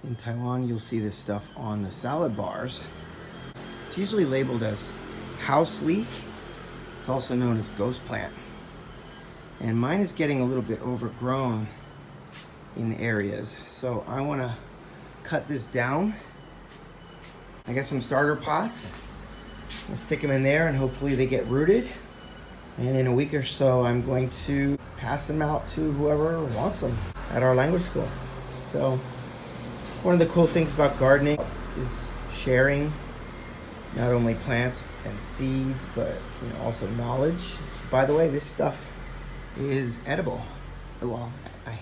In Taiwan, you'll see this stuff on the salad bars. It's usually labeled as house leek. It's also known as ghost plant. And mine is getting a little bit overgrown in areas. So I want to cut this down. I got some starter pots. I'll stick them in there and hopefully they get rooted. And in a week or so, I'm going to pass them out to whoever wants them at our language school. So one of the cool things about gardening is sharing not only plants and seeds, but also knowledge. By the way, this stuff is edible. Well,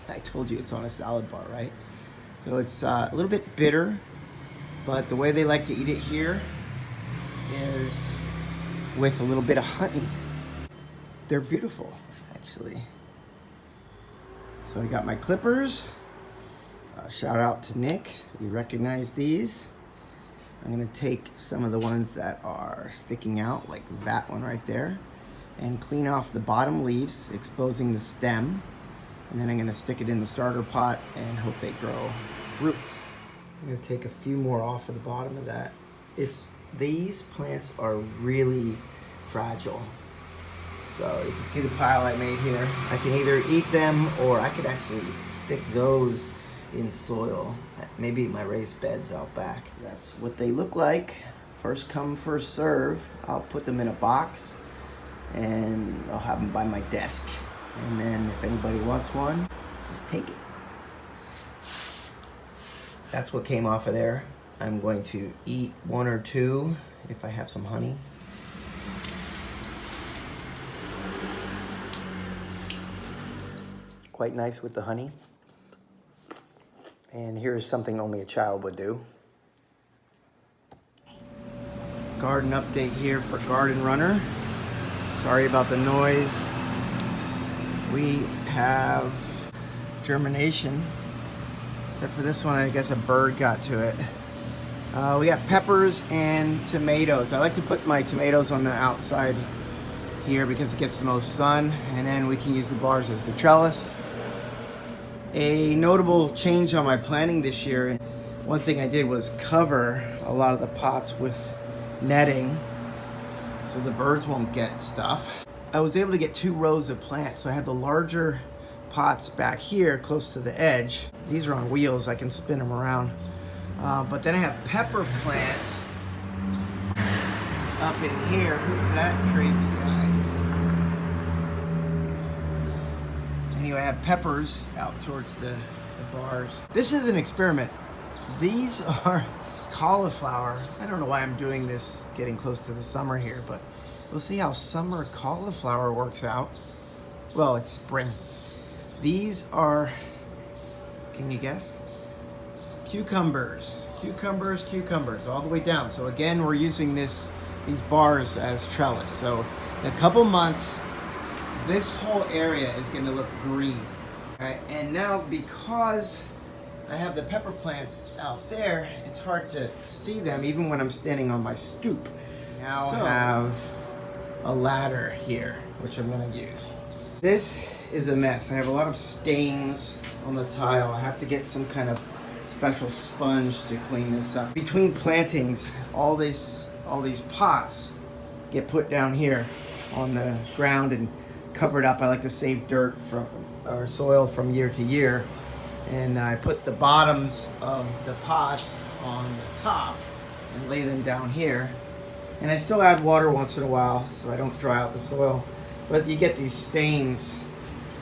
I told you it's on a salad bar, right? So it's a little bit bitter, but the way they like to eat it here is with a little bit of honey. They're beautiful, actually. So I got my clippers. Shout out to Nick, you recognize these. I'm gonna take some of the ones that are sticking out, like that one right there, and clean off the bottom leaves, exposing the stem. And then I'm gonna stick it in the starter pot and hope they grow roots. I'm gonna take a few more off of the bottom of that. These plants are really fragile. So you can see the pile I made here. I can either eat them or I could actually stick those in soil, maybe my raised beds out back. That's what they look like. First come, first serve. I'll put them in a box and I'll have them by my desk. And then if anybody wants one, just take it. That's what came off of there. I'm going to eat one or two if I have some honey. Quite nice with the honey. And here's something only a child would do. Garden update here for Garden Runner. Sorry about the noise. We have germination. Except for this one, I guess a bird got to it. We got peppers and tomatoes. I like to put my tomatoes on the outside here because it gets the most sun, and then we can use the bars as the trellis. A notable change on my planting this year, one thing I did was cover a lot of the pots with netting so the birds won't get stuff. I was able to get 2 rows of plants, so I have the larger pots back here close to the edge. These are on wheels, I can spin them around. But then I have pepper plants up in here. Who's that crazy guy? Anyway, I have peppers out towards the bars. This is an experiment. These are cauliflower. I don't know why I'm doing this getting close to the summer here, but we'll see how summer cauliflower works out. Well, it's spring. These are, can you guess? Cucumbers, all the way down. So again, we're using these bars as trellis. So in a couple months, this whole area is going to look green. All right, and now because I have the pepper plants out there, it's hard to see them even when I'm standing on my stoop. Now I have a ladder here, which I'm going to use. This is a mess. I have a lot of stains on the tile. I have to get some kind of special sponge to clean this up. Between plantings, all these pots get put down here on the ground and covered up. I like to save dirt from or soil from year to year, and I put the bottoms of the pots on the top and lay them down here. And I still add water once in a while so I don't dry out the soil, but you get these stains,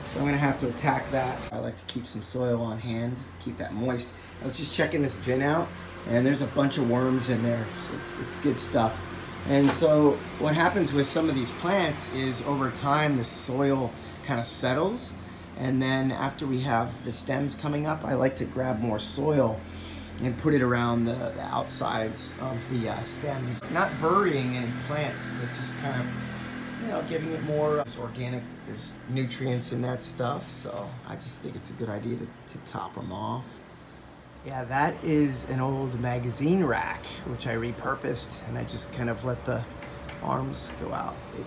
so I'm gonna have to attack that. I like to keep some soil on hand, keep that moist. I was just checking this bin out, and there's a bunch of worms in there, so it's good stuff. And so what happens with some of these plants is over time the soil kind of settles, and then after we have the stems coming up, I like to grab more soil and put it around the outsides of the stems. Not burying any plants, but just kind of, giving it more. It's organic, there's nutrients in that stuff, so I just think it's a good idea to top them off. Yeah, that is an old magazine rack, which I repurposed, and I just kind of let the arms go out. It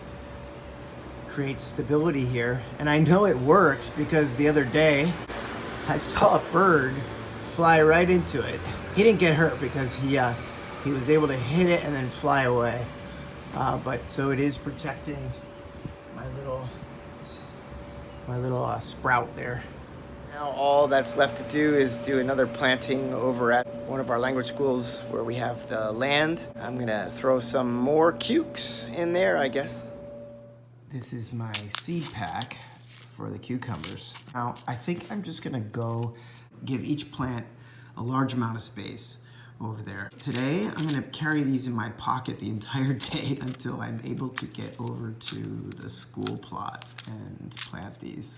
creates stability here, and I know it works because the other day I saw a bird fly right into it. He didn't get hurt because he was able to hit it and then fly away. But so it is protecting my little sprout there. Now all that's left to do is do another planting over at one of our language schools where we have the land. I'm gonna throw some more cukes in there, I guess. This is my seed pack for the cucumbers. Now, I think I'm just gonna go give each plant a large amount of space over there. Today, I'm gonna carry these in my pocket the entire day until I'm able to get over to the school plot and plant these.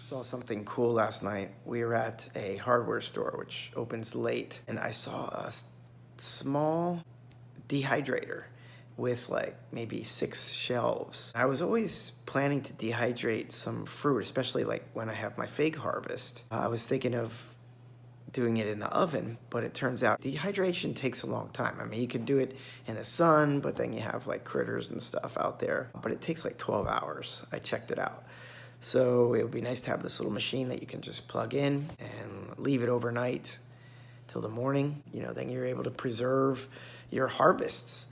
Saw something cool last night. We were at a hardware store, which opens late, and I saw a small dehydrator with like maybe 6 shelves. I was always planning to dehydrate some fruit, especially like when I have my fig harvest. I was thinking of doing it in the oven, but it turns out dehydration takes a long time. I mean, you can do it in the sun, but then you have like critters and stuff out there. But it takes like 12 hours. I checked it out. So it would be nice to have this little machine that you can just plug in and leave it overnight till the morning. You know, then you're able to preserve your harvests.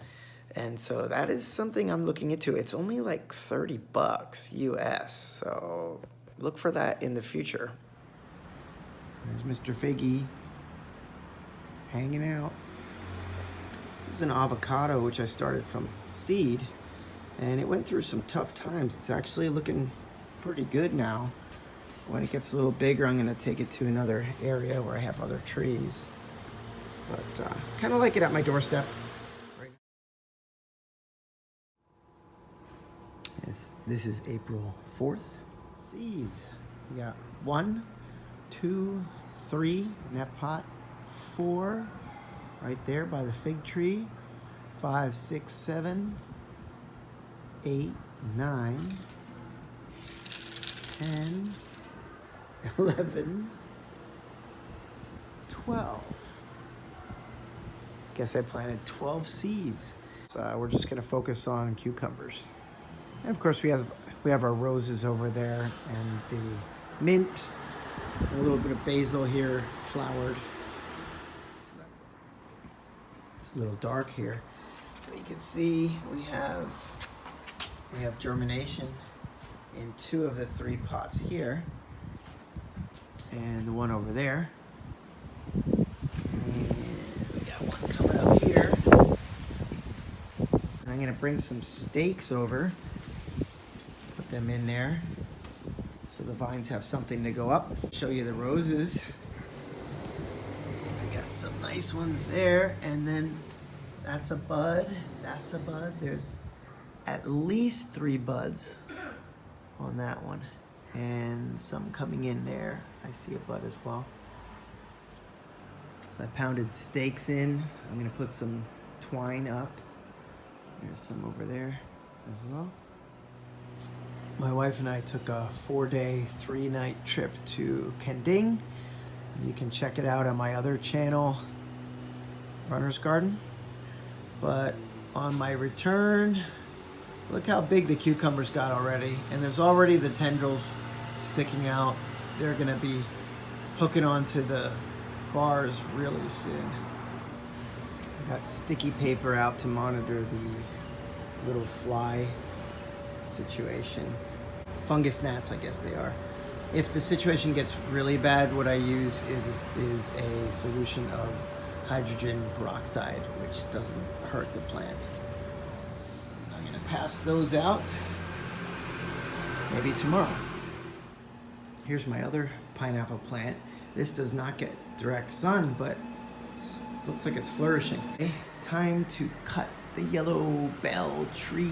And so that is something I'm looking into. It's only like $30 US. So look for that in the future. There's Mr. Figgy hanging out. This is an avocado which I started from seed, and it went through some tough times. It's actually looking pretty good now. When it gets a little bigger, I'm gonna take it to another area where I have other trees. But kind of like it at my doorstep. This is April 4th. Seeds. We got 1, 2, 3 in that pot, 4 right there by the fig tree, 5, 6, 7, 8, 9, 10, 11, 12. Guess I planted 12 seeds. So we're just gonna focus on cucumbers. And of course we have our roses over there and the mint, a little bit of basil here, flowered. It's a little dark here, but you can see we have germination in 2 of the 3 pots here, and the one over there. And we got one coming up here. And I'm gonna bring some stakes over, put them in there, so the vines have something to go up. Show you the roses. So I got some nice ones there, and then that's a bud, that's a bud. There's at least 3 buds on that one, and some coming in there. I see a bud as well. So I pounded stakes in. I'm gonna put some twine up. There's some over there as well. My wife and I took a 4-day, 3-night trip to Kending. You can check it out on my other channel, Runner's Garden. But on my return, look how big the cucumbers got already. And there's already the tendrils sticking out. They're gonna be hooking onto the bars really soon. I got sticky paper out to monitor the little fly situation. Fungus gnats, I guess they are. If the situation gets really bad, what I use is a solution of hydrogen peroxide, which doesn't hurt the plant. I'm gonna pass those out maybe tomorrow. Here's my other pineapple plant. This does not get direct sun, but looks like it's flourishing. It's time to cut the yellow bell tree.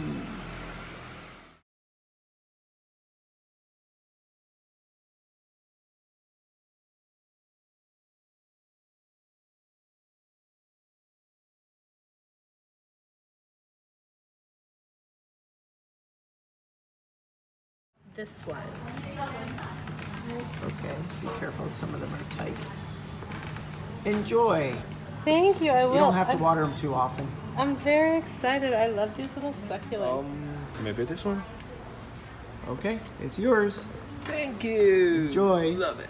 This one. Okay, be careful, some of them are tight. Enjoy. Thank you, I will. You don't have to water them too often. I'm very excited. I love these little succulents. Maybe this one? Okay, it's yours. Thank you. Enjoy. Love it.